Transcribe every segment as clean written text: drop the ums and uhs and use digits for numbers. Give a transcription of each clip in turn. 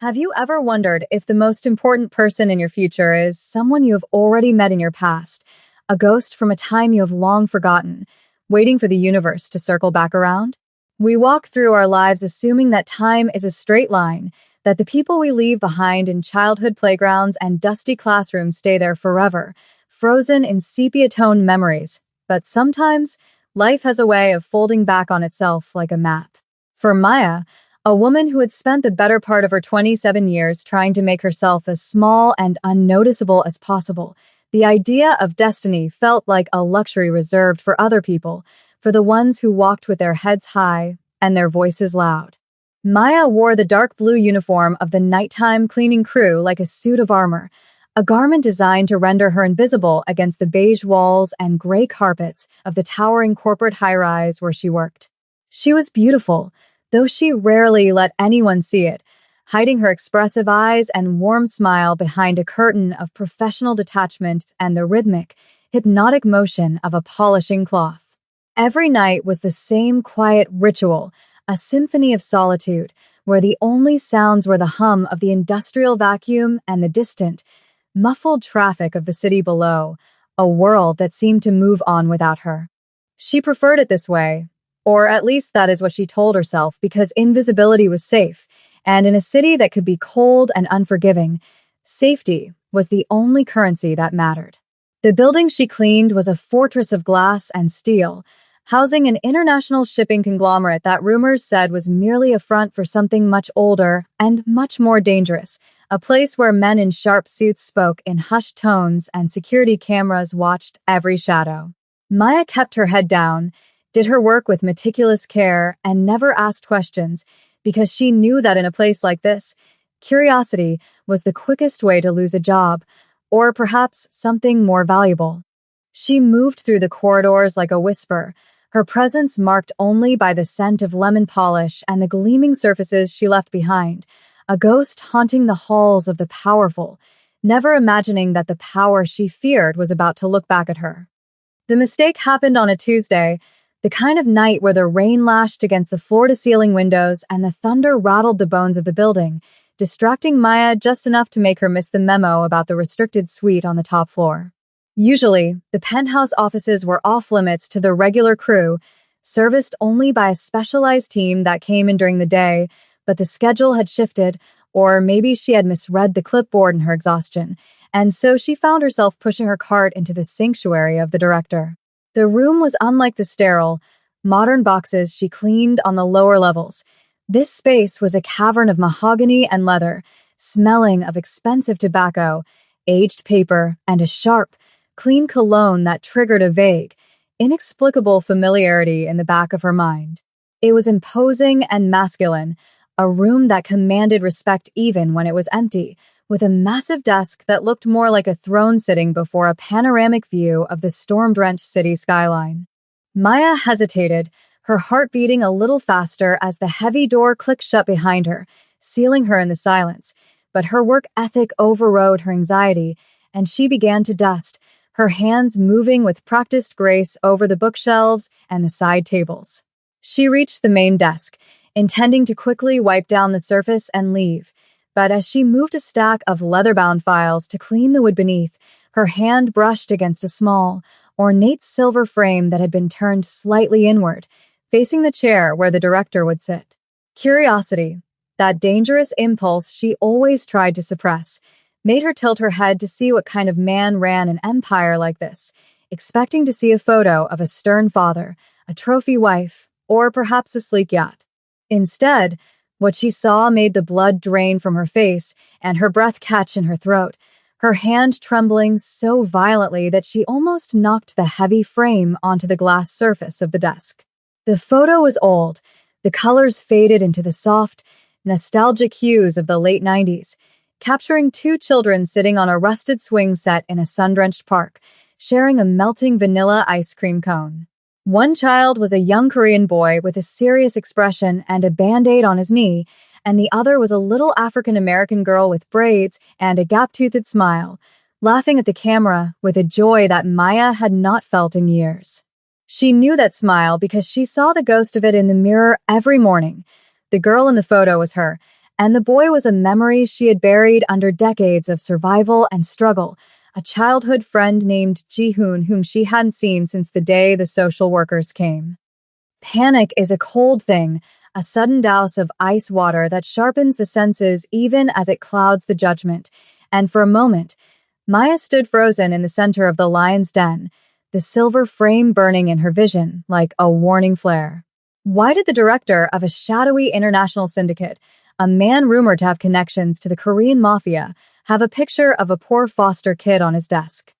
Have you ever wondered if the most important person in your future is someone you have already met in your past, a ghost from a time you have long forgotten, waiting for the universe to circle back around? We walk through our lives assuming that time is a straight line, that the people we leave behind in childhood playgrounds and dusty classrooms stay there forever, frozen in sepia-toned memories. But sometimes, life has a way of folding back on itself like a map. For Maya, a woman who had spent the better part of her 27 years trying to make herself as small and unnoticeable as possible, the idea of destiny felt like a luxury reserved for other people, for the ones who walked with their heads high and their voices loud. Maya wore the dark blue uniform of the nighttime cleaning crew like a suit of armor, a garment designed to render her invisible against the beige walls and gray carpets of the towering corporate high-rise where she worked. She was beautiful, though she rarely let anyone see it, hiding her expressive eyes and warm smile behind a curtain of professional detachment and the rhythmic, hypnotic motion of a polishing cloth. Every night was the same quiet ritual, a symphony of solitude, where the only sounds were the hum of the industrial vacuum and the distant, muffled traffic of the city below, a world that seemed to move on without her. She preferred it this way. Or at least that is what she told herself, because invisibility was safe, and in a city that could be cold and unforgiving, safety was the only currency that mattered. The building she cleaned was a fortress of glass and steel, housing an international shipping conglomerate that rumors said was merely a front for something much older and much more dangerous, a place where men in sharp suits spoke in hushed tones and security cameras watched every shadow. Maya kept her head down, did her work with meticulous care, and never asked questions, because she knew that in a place like this, curiosity was the quickest way to lose a job, or perhaps something more valuable. She moved through the corridors like a whisper, her presence marked only by the scent of lemon polish and the gleaming surfaces she left behind, a ghost haunting the halls of the powerful, never imagining that the power she feared was about to look back at her. The mistake happened on a Tuesday, the kind of night where the rain lashed against the floor-to-ceiling windows and the thunder rattled the bones of the building, distracting Maya just enough to make her miss the memo about the restricted suite on the top floor. Usually, the penthouse offices were off-limits to the regular crew, serviced only by a specialized team that came in during the day, but the schedule had shifted, or maybe she had misread the clipboard in her exhaustion, and so she found herself pushing her cart into the sanctuary of the director. The room was unlike the sterile, modern boxes she cleaned on the lower levels. This space was a cavern of mahogany and leather, smelling of expensive tobacco, aged paper, and a sharp, clean cologne that triggered a vague, inexplicable familiarity in the back of her mind. It was imposing and masculine, a room that commanded respect even when it was empty, with a massive desk that looked more like a throne sitting before a panoramic view of the storm-drenched city skyline. Maya hesitated, her heart beating a little faster as the heavy door clicked shut behind her, sealing her in the silence. But her work ethic overrode her anxiety, and she began to dust, her hands moving with practiced grace over the bookshelves and the side tables. She reached the main desk, intending to quickly wipe down the surface and leave. But as she moved a stack of leather-bound files to clean the wood beneath, her hand brushed against a small, ornate silver frame that had been turned slightly inward, facing the chair where the director would sit. Curiosity, that dangerous impulse she always tried to suppress, made her tilt her head to see what kind of man ran an empire like this, expecting to see a photo of a stern father, a trophy wife, or perhaps a sleek yacht. Instead, what she saw made the blood drain from her face and her breath catch in her throat, her hand trembling so violently that she almost knocked the heavy frame onto the glass surface of the desk. The photo was old, the colors faded into the soft, nostalgic hues of the late 90s, capturing two children sitting on a rusted swing set in a sun-drenched park, sharing a melting vanilla ice cream cone. One child was a young Korean boy with a serious expression and a Band-Aid on his knee, and the other was a little African-American girl with braids and a gap-toothed smile, laughing at the camera with a joy that Maya had not felt in years. She knew that smile because she saw the ghost of it in the mirror every morning. The girl in the photo was her, And the boy was a memory she had buried under decades of survival and struggle, a childhood friend named Ji-hoon whom she hadn't seen since the day the social workers came. Panic is a cold thing, a sudden douse of ice water that sharpens the senses even as it clouds the judgment. And for a moment, Maya stood frozen in the center of the lion's den, the silver frame burning in her vision like a warning flare. Why did the director of a shadowy international syndicate, a man rumored to have connections to the Korean Mafia, have a picture of a poor foster kid on his desk?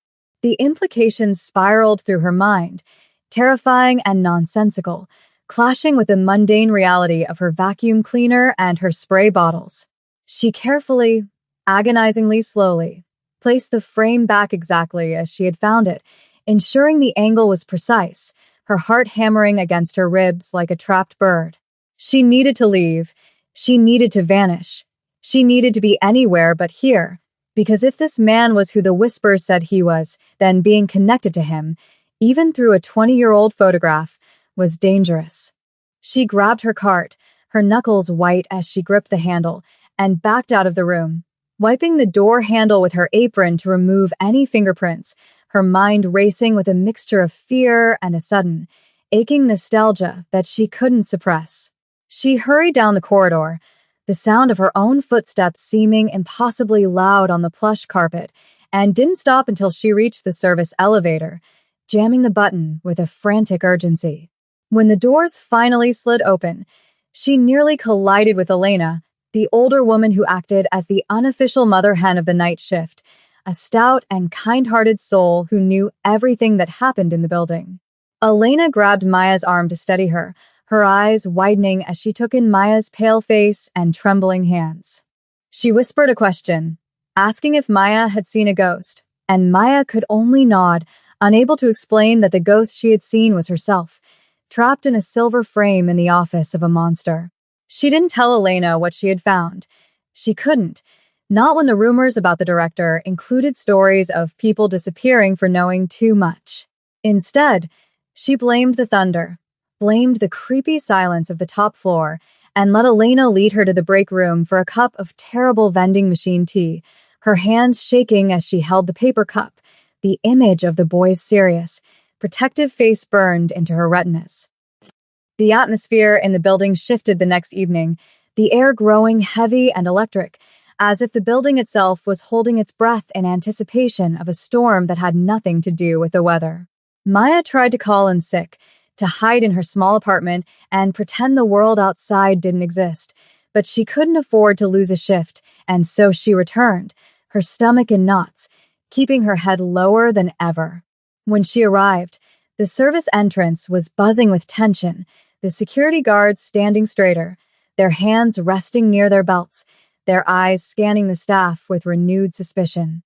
The implications spiraled through her mind, terrifying and nonsensical, clashing with the mundane reality of her vacuum cleaner and her spray bottles. She carefully, agonizingly slowly, placed the frame back exactly as she had found it, ensuring the angle was precise, her heart hammering against her ribs like a trapped bird. She needed to leave. She needed to vanish. She needed to be anywhere but here, because if this man was who the whispers said he was, then being connected to him, even through a 20-year-old photograph, was dangerous. She grabbed her cart, her knuckles white as she gripped the handle, and backed out of the room, wiping the door handle with her apron to remove any fingerprints, her mind racing with a mixture of fear and a sudden, aching nostalgia that she couldn't suppress. She hurried down the corridor, the sound of her own footsteps seeming impossibly loud on the plush carpet, and didn't stop until she reached the service elevator, jamming the button with a frantic urgency. When the doors finally slid open, she nearly collided with Elena, the older woman who acted as the unofficial mother hen of the night shift, a stout and kind-hearted soul who knew everything that happened in the building. Elena grabbed Maya's arm to steady her, her eyes widening as she took in Maya's pale face and trembling hands. She whispered a question, asking if Maya had seen a ghost, and Maya could only nod, unable to explain that the ghost she had seen was herself, trapped in a silver frame in the office of a monster. She didn't tell Elena what she had found. She couldn't, not when the rumors about the director included stories of people disappearing for knowing too much. Instead, she blamed the thunder, blamed the creepy silence of the top floor, and let Elena lead her to the break room for a cup of terrible vending machine tea, her hands shaking as she held the paper cup, the image of the boy's serious, protective face burned into her retinas. The atmosphere in the building shifted the next evening, the air growing heavy and electric, as if the building itself was holding its breath in anticipation of a storm that had nothing to do with the weather. Maya tried to call in sick, to hide in her small apartment and pretend the world outside didn't exist, but she couldn't afford to lose a shift, and so she returned, her stomach in knots, keeping her head lower than ever. When she arrived, the service entrance was buzzing with tension, the security guards standing straighter, their hands resting near their belts, their eyes scanning the staff with renewed suspicion.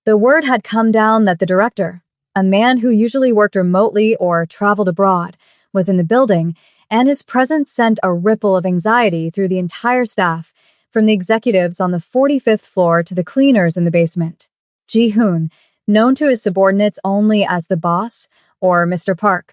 The word had come down that the director, a man who usually worked remotely or traveled abroad, was in the building, and his presence sent a ripple of anxiety through the entire staff, from the executives on the 45th floor to the cleaners in the basement. Ji-hoon, known to his subordinates only as the boss, or Mr. Park,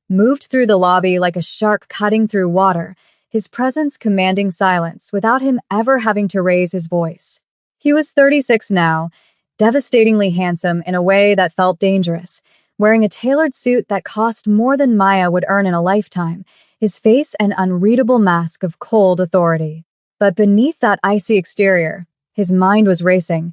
moved through the lobby like a shark cutting through water, his presence commanding silence without him ever having to raise his voice. He was 36 now, devastatingly handsome in a way that felt dangerous, wearing a tailored suit that cost more than Maya would earn in a lifetime, his face an unreadable mask of cold authority. But beneath that icy exterior, his mind was racing,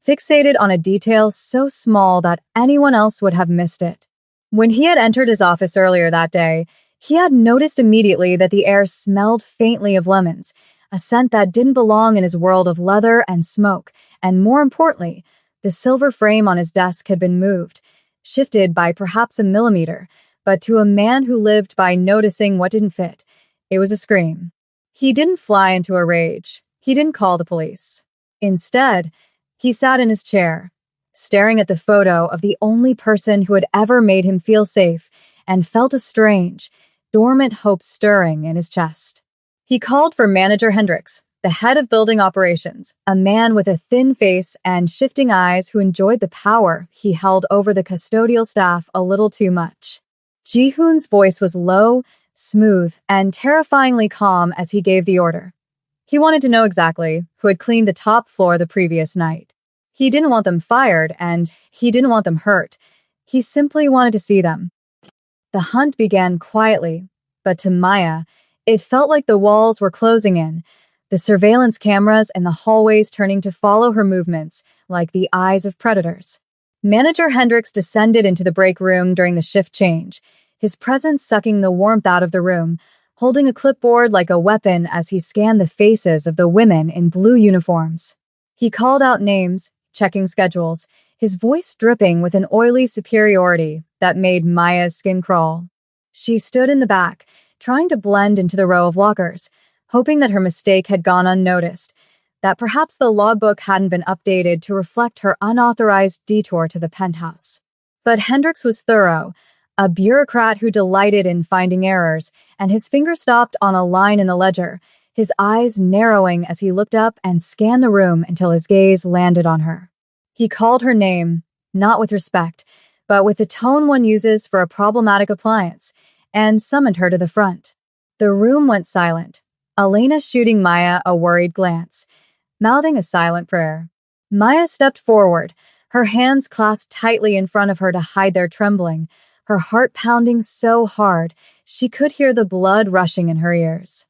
fixated on a detail so small that anyone else would have missed it. When he had entered his office earlier that day, he had noticed immediately that the air smelled faintly of lemons, a scent that didn't belong in his world of leather and smoke, and more importantly, the silver frame on his desk had been moved, shifted by perhaps a millimeter, but to a man who lived by noticing what didn't fit, it was a scream. He didn't fly into a rage. He didn't call the police. Instead, he sat in his chair, staring at the photo of the only person who had ever made him feel safe, and felt a strange, dormant hope stirring in his chest. He called for Manager Hendricks, the head of building operations, a man with a thin face and shifting eyes who enjoyed the power he held over the custodial staff a little too much. Ji-hoon's voice was low, smooth, and terrifyingly calm as he gave the order. He wanted to know exactly who had cleaned the top floor the previous night. He didn't want them fired, and he didn't want them hurt. He simply wanted to see them. The hunt began quietly, but to Maya, it felt like the walls were closing in, the surveillance cameras and the hallways turning to follow her movements like the eyes of predators. Manager Hendricks descended into the break room during the shift change, his presence sucking the warmth out of the room, holding a clipboard like a weapon as he scanned the faces of the women in blue uniforms. He called out names, checking schedules, his voice dripping with an oily superiority that made Maya's skin crawl. She stood in the back, trying to blend into the row of lockers, hoping that her mistake had gone unnoticed, that perhaps the logbook hadn't been updated to reflect her unauthorized detour to the penthouse. But Hendricks was thorough, a bureaucrat who delighted in finding errors, and his finger stopped on a line in the ledger, his eyes narrowing as he looked up and scanned the room until his gaze landed on her. He called her name, not with respect, but with the tone one uses for a problematic appliance, and summoned her to the front. The room went silent, Elena shooting Maya a worried glance, mouthing a silent prayer. Maya stepped forward, her hands clasped tightly in front of her to hide their trembling, her heart pounding so hard she could hear the blood rushing in her ears.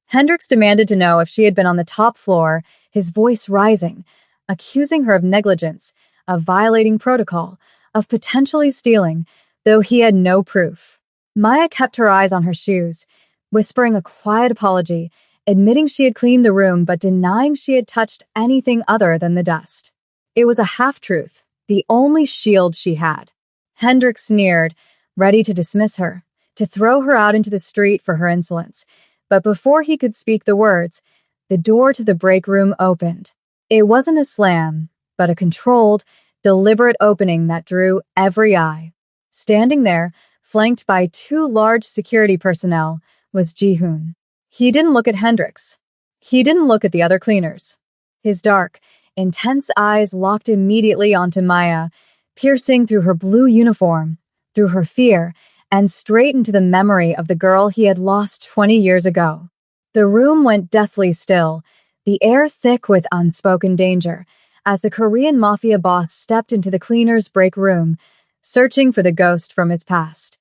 Hendricks demanded to know if she had been on the top floor, his voice rising, accusing her of negligence, of violating protocol, of potentially stealing, though he had no proof. Maya kept her eyes on her shoes, whispering a quiet apology, admitting she had cleaned the room but denying she had touched anything other than the dust. It was a half-truth, the only shield she had. Hendricks sneered, ready to dismiss her, to throw her out into the street for her insolence. But before he could speak the words, the door to the break room opened. It wasn't a slam, but a controlled, deliberate opening that drew every eye. Standing there, flanked by two large security personnel, was Ji-hoon. He didn't look at Hendricks. He didn't look at the other cleaners. His dark, intense eyes locked immediately onto Maya, piercing through her blue uniform, through her fear, and straight into the memory of the girl he had lost 20 years ago. The room went deathly still, the air thick with unspoken danger, as the Korean Mafia boss stepped into the cleaner's break room, searching for the ghost from his past.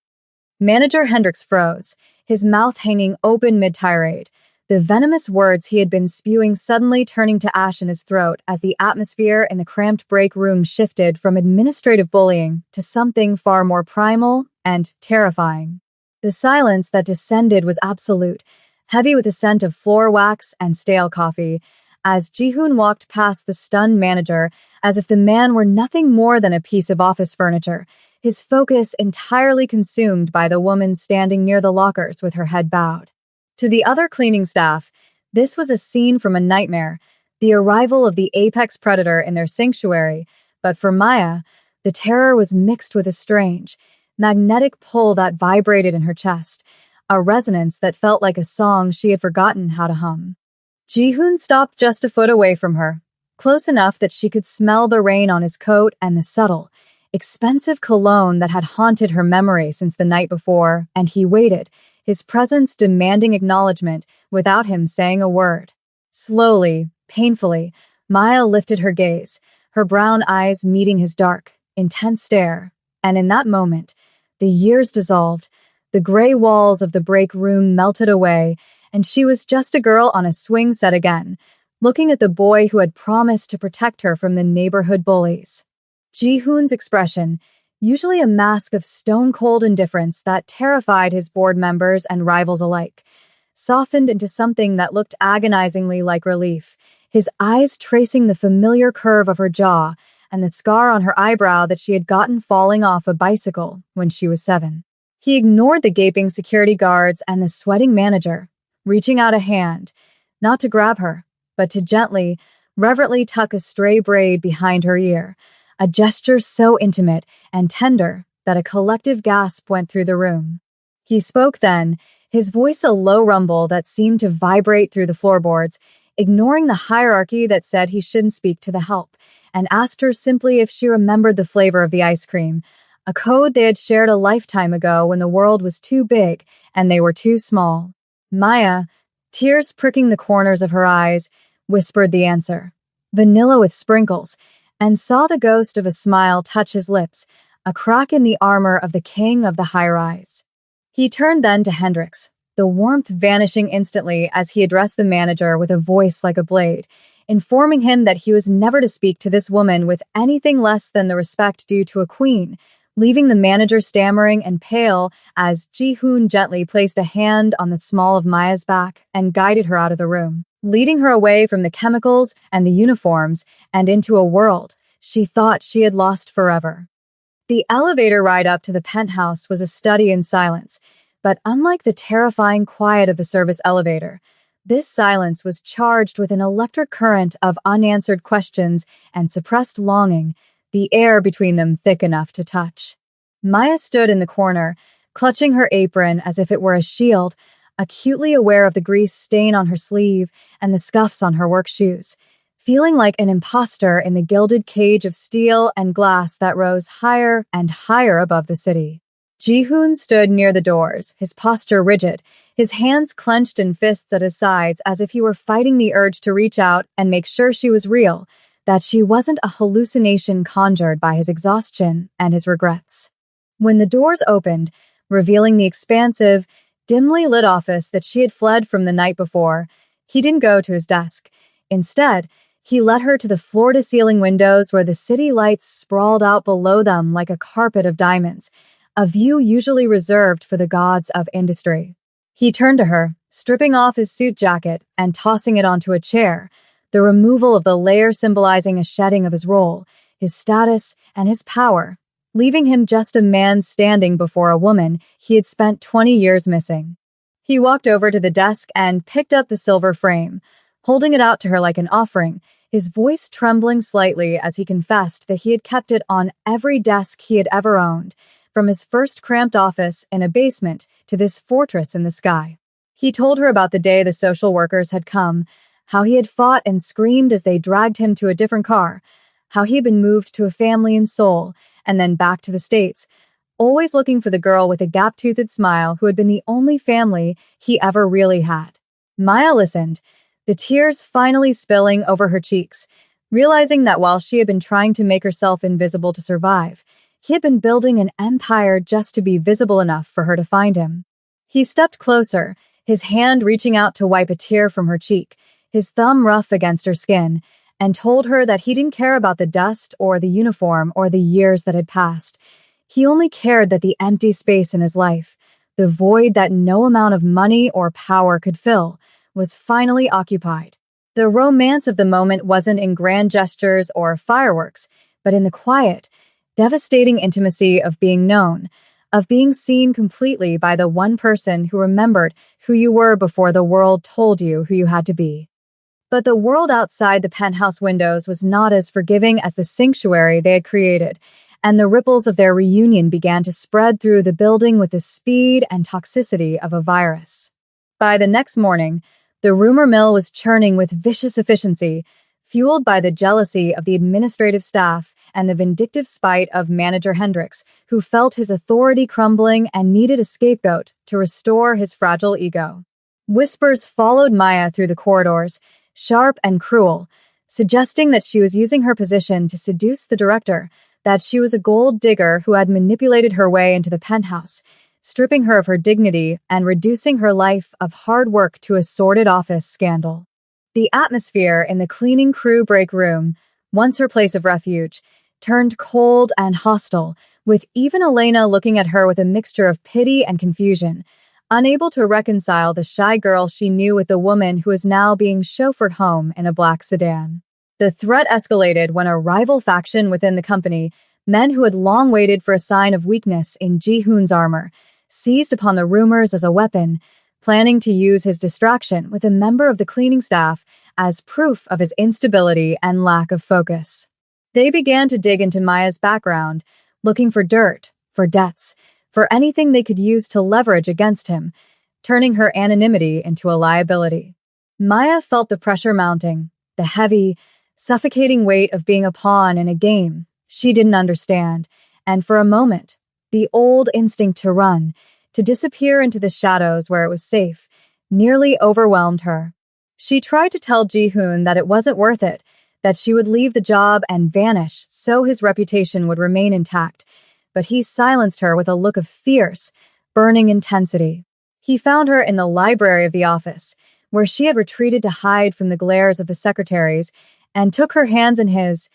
Manager Hendricks froze, his mouth hanging open mid-tirade, the venomous words he had been spewing suddenly turning to ash in his throat as the atmosphere in the cramped break room shifted from administrative bullying to something far more primal and terrifying. The silence that descended was absolute, heavy with the scent of floor wax and stale coffee, as Ji-hoon walked past the stunned manager as if the man were nothing more than a piece of office furniture, his focus entirely consumed by the woman standing near the lockers with her head bowed. To the other cleaning staff, this was a scene from a nightmare, the arrival of the apex predator in their sanctuary, but for Maya, the terror was mixed with a strange, magnetic pull that vibrated in her chest, a resonance that felt like a song she had forgotten how to hum. Ji-hoon stopped just a foot away from her, close enough that she could smell the rain on his coat and the subtle, expensive cologne that had haunted her memory since the night before, and he waited, his presence demanding acknowledgement without him saying a word. Slowly, painfully, Maya lifted her gaze, her brown eyes meeting his dark, intense stare, and in that moment, the years dissolved, the gray walls of the break room melted away, and she was just a girl on a swing set again, looking at the boy who had promised to protect her from the neighborhood bullies. Ji-hoon's expression, usually a mask of stone-cold indifference that terrified his board members and rivals alike, softened into something that looked agonizingly like relief, his eyes tracing the familiar curve of her jaw and the scar on her eyebrow that she had gotten falling off a bicycle when she was 7. He ignored the gaping security guards and the sweating manager, reaching out a hand, not to grab her, but to gently, reverently tuck a stray braid behind her ear, a gesture so intimate and tender that a collective gasp went through the room. He spoke then, his voice a low rumble that seemed to vibrate through the floorboards, ignoring the hierarchy that said he shouldn't speak to the help, and asked her simply if she remembered the flavor of the ice cream, a code they had shared a lifetime ago when the world was too big and they were too small. Maya, Tears pricking the corners of her eyes, whispered the answer. Vanilla with sprinkles, and saw the ghost of a smile touch his lips, a crack in the armor of the king of the high-rise. He turned then to Hendrix, the warmth vanishing instantly as he addressed the manager with a voice like a blade, informing him that he was never to speak to this woman with anything less than the respect due to a queen, leaving the manager stammering and pale as Ji-hoon gently placed a hand on the small of Maya's back and guided her out of the room, leading her away from the chemicals and the uniforms and into a world she thought she had lost forever. The elevator ride up to the penthouse was a study in silence, but unlike the terrifying quiet of the service elevator, this silence was charged with an electric current of unanswered questions and suppressed longing, the air between them thick enough to touch. Maya stood in the corner, clutching her apron as if it were a shield, acutely aware of the grease stain on her sleeve and the scuffs on her work shoes, feeling like an imposter in the gilded cage of steel and glass that rose higher and higher above the city. Ji-hoon stood near the doors, his posture rigid, his hands clenched in fists at his sides as if he were fighting the urge to reach out and make sure she was real, that she wasn't a hallucination conjured by his exhaustion and his regrets. When the doors opened, revealing the expansive, dimly lit office that she had fled from the night before, he didn't go to his desk. Instead, he led her to the floor-to-ceiling windows where the city lights sprawled out below them like a carpet of diamonds, a view usually reserved for the gods of industry. He turned to her, stripping off his suit jacket and tossing it onto a chair, the removal of the layer symbolizing a shedding of his role, his status, and his power, leaving him just a man standing before a woman he had spent 20 years missing. He walked over to the desk and picked up the silver frame, holding it out to her like an offering, his voice trembling slightly as he confessed that he had kept it on every desk he had ever owned, from his first cramped office in a basement to this fortress in the sky. He told her about the day the social workers had come, how he had fought and screamed as they dragged him to a different car, how he had been moved to a family in Seoul, and then back to the States, always looking for the girl with a gap-toothed smile who had been the only family he ever really had. Maya listened, the tears finally spilling over her cheeks, realizing that while she had been trying to make herself invisible to survive, he had been building an empire just to be visible enough for her to find him. He stepped closer, his hand reaching out to wipe a tear from her cheek, his thumb rough against her skin, and told her that he didn't care about the dust or the uniform or the years that had passed. He only cared that the empty space in his life, the void that no amount of money or power could fill, was finally occupied. The romance of the moment wasn't in grand gestures or fireworks, but in the quiet, devastating intimacy of being known, of being seen completely by the one person who remembered who you were before the world told you who you had to be. But the world outside the penthouse windows was not as forgiving as the sanctuary they had created, and the ripples of their reunion began to spread through the building with the speed and toxicity of a virus. By the next morning, the rumor mill was churning with vicious efficiency, fueled by the jealousy of the administrative staff and the vindictive spite of manager Hendrix, who felt his authority crumbling and needed a scapegoat to restore his fragile ego. Whispers followed Maya through the corridors, sharp and cruel, suggesting that she was using her position to seduce the director, that she was a gold digger who had manipulated her way into the penthouse, stripping her of her dignity and reducing her life of hard work to a sordid office scandal. The atmosphere in the cleaning crew break room, once her place of refuge, turned cold and hostile, with even Elena looking at her with a mixture of pity and confusion, unable to reconcile the shy girl she knew with the woman who was now being chauffeured home in a black sedan. The threat escalated when a rival faction within the company, men who had long waited for a sign of weakness in Ji-hoon's armor, seized upon the rumors as a weapon, planning to use his distraction with a member of the cleaning staff as proof of his instability and lack of focus. They began to dig into Maya's background, looking for dirt, for debts, for anything they could use to leverage against him, turning her anonymity into a liability. Maya felt the pressure mounting, the heavy, suffocating weight of being a pawn in a game she didn't understand, and for a moment, the old instinct to run, to disappear into the shadows where it was safe, nearly overwhelmed her. She tried to tell Ji-hoon that it wasn't worth it, that she would leave the job and vanish so his reputation would remain intact, but he silenced her with a look of fierce, burning intensity. He found her in the library of the office, where she had retreated to hide from the glares of the secretaries, and took her hands in his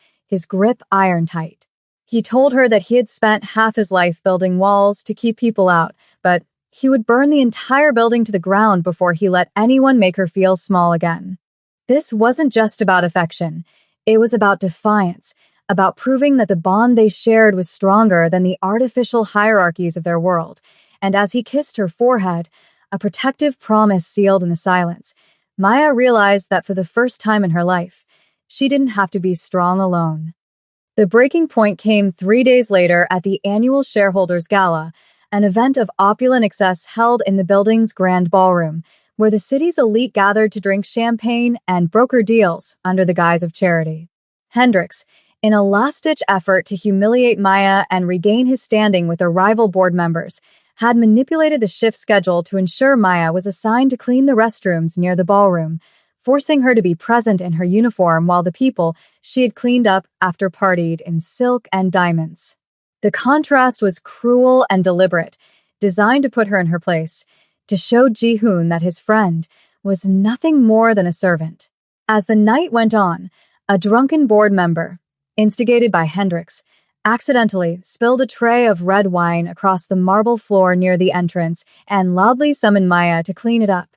grip iron tight. He told her that he had spent half his life building walls to keep people out, but he would burn the entire building to the ground before he let anyone make her feel small again. This wasn't just about affection. It was about defiance, about proving that the bond they shared was stronger than the artificial hierarchies of their world. And as he kissed her forehead, a protective promise sealed in the silence, Maya realized that for the first time in her life, she didn't have to be strong alone. The breaking point came 3 days later at the annual Shareholders Gala, an event of opulent excess held in the building's grand ballroom, where the city's elite gathered to drink champagne and broker deals under the guise of charity. Hendricks, in a last-ditch effort to humiliate Maya and regain his standing with the rival board members, had manipulated the shift schedule to ensure Maya was assigned to clean the restrooms near the ballroom, forcing her to be present in her uniform while the people she had cleaned up after partied in silk and diamonds. The contrast was cruel and deliberate, designed to put her in her place, to show Ji-hoon that his friend was nothing more than a servant. As the night went on, a drunken board member, instigated by Hendricks, accidentally spilled a tray of red wine across the marble floor near the entrance and loudly summoned Maya to clean it up,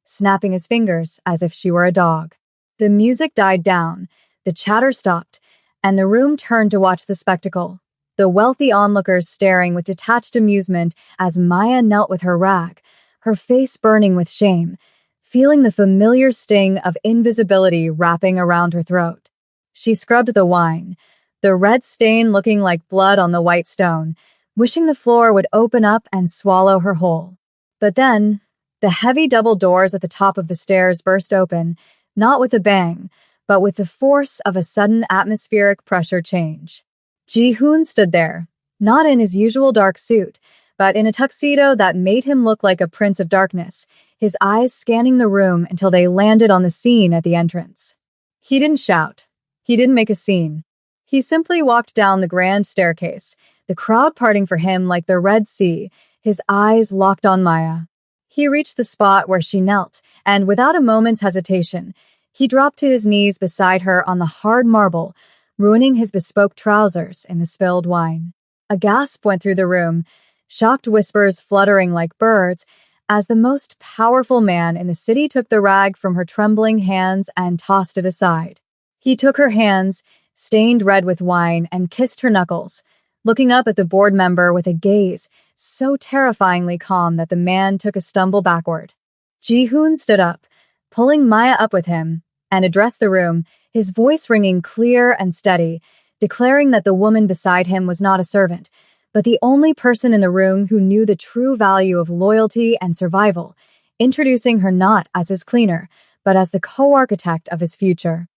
snapping his fingers as if she were a dog. The music died down, the chatter stopped, and the room turned to watch the spectacle, the wealthy onlookers staring with detached amusement as Maya knelt with her rag, her face burning with shame, feeling the familiar sting of invisibility wrapping around her throat. She scrubbed the wine, the red stain looking like blood on the white stone, wishing the floor would open up and swallow her whole. But then, the heavy double doors at the top of the stairs burst open, not with a bang, but with the force of a sudden atmospheric pressure change. Ji-hoon stood there, not in his usual dark suit, but in a tuxedo that made him look like a prince of darkness, his eyes scanning the room until they landed on the scene at the entrance. He didn't shout. He didn't make a scene. He simply walked down the grand staircase, the crowd parting for him like the Red Sea, his eyes locked on Maya. He reached the spot where she knelt, and without a moment's hesitation, he dropped to his knees beside her on the hard marble, ruining his bespoke trousers in the spilled wine. A gasp went through the room, shocked whispers fluttering like birds, as the most powerful man in the city took the rag from her trembling hands and tossed it aside. He took her hands, stained red with wine, and kissed her knuckles, looking up at the board member with a gaze so terrifyingly calm that the man took a stumble backward. Ji-hoon stood up, pulling Maya up with him, and addressed the room, his voice ringing clear and steady, declaring that the woman beside him was not a servant, but the only person in the room who knew the true value of loyalty and survival, introducing her not as his cleaner, but as the co-architect of his future.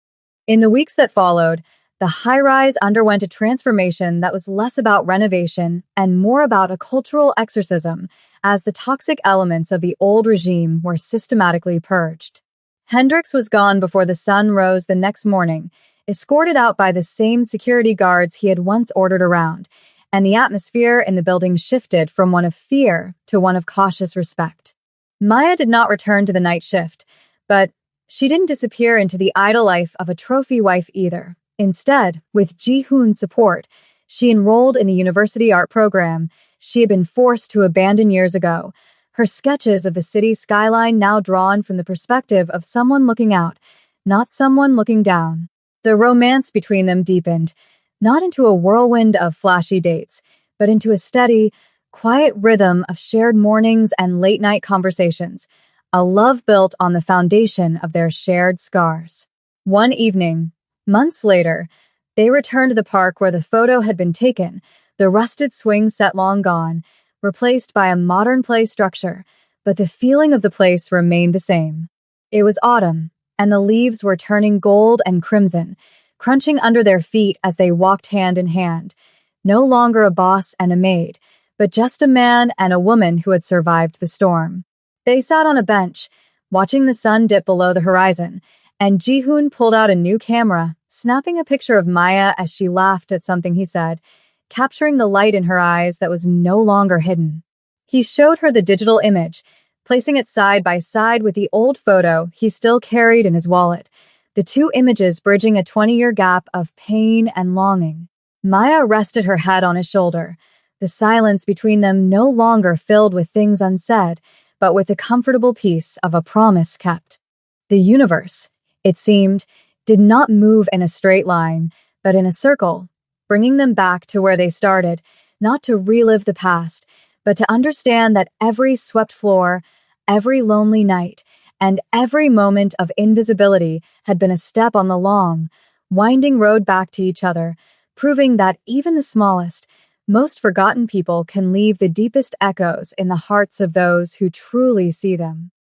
In the weeks that followed, the high-rise underwent a transformation that was less about renovation and more about a cultural exorcism, as the toxic elements of the old regime were systematically purged. Hendricks was gone before the sun rose the next morning, escorted out by the same security guards he had once ordered around, and the atmosphere in the building shifted from one of fear to one of cautious respect. Maya did not return to the night shift, but she didn't disappear into the idle life of a trophy wife either. Instead, with Ji-hoon's support, she enrolled in the university art program she had been forced to abandon years ago, her sketches of the city's skyline now drawn from the perspective of someone looking out, not someone looking down. The romance between them deepened, not into a whirlwind of flashy dates, but into a steady, quiet rhythm of shared mornings and late-night conversations, a love built on the foundation of their shared scars. One evening, months later, they returned to the park where the photo had been taken, the rusted swing set long gone, replaced by a modern play structure, but the feeling of the place remained the same. It was autumn, and the leaves were turning gold and crimson, crunching under their feet as they walked hand in hand, no longer a boss and a maid, but just a man and a woman who had survived the storm. They sat on a bench, watching the sun dip below the horizon, and Jihoon pulled out a new camera, snapping a picture of Maya as she laughed at something he said, capturing the light in her eyes that was no longer hidden. He showed her the digital image, placing it side by side with the old photo he still carried in his wallet, the two images bridging a 20-year gap of pain and longing. Maya rested her head on his shoulder, the silence between them no longer filled with things unsaid, but with the comfortable peace of a promise kept. The universe, it seemed, did not move in a straight line, but in a circle, bringing them back to where they started, not to relive the past, but to understand that every swept floor, every lonely night, and every moment of invisibility had been a step on the long, winding road back to each other, proving that even the smallest, most forgotten people can leave the deepest echoes in the hearts of those who truly see them.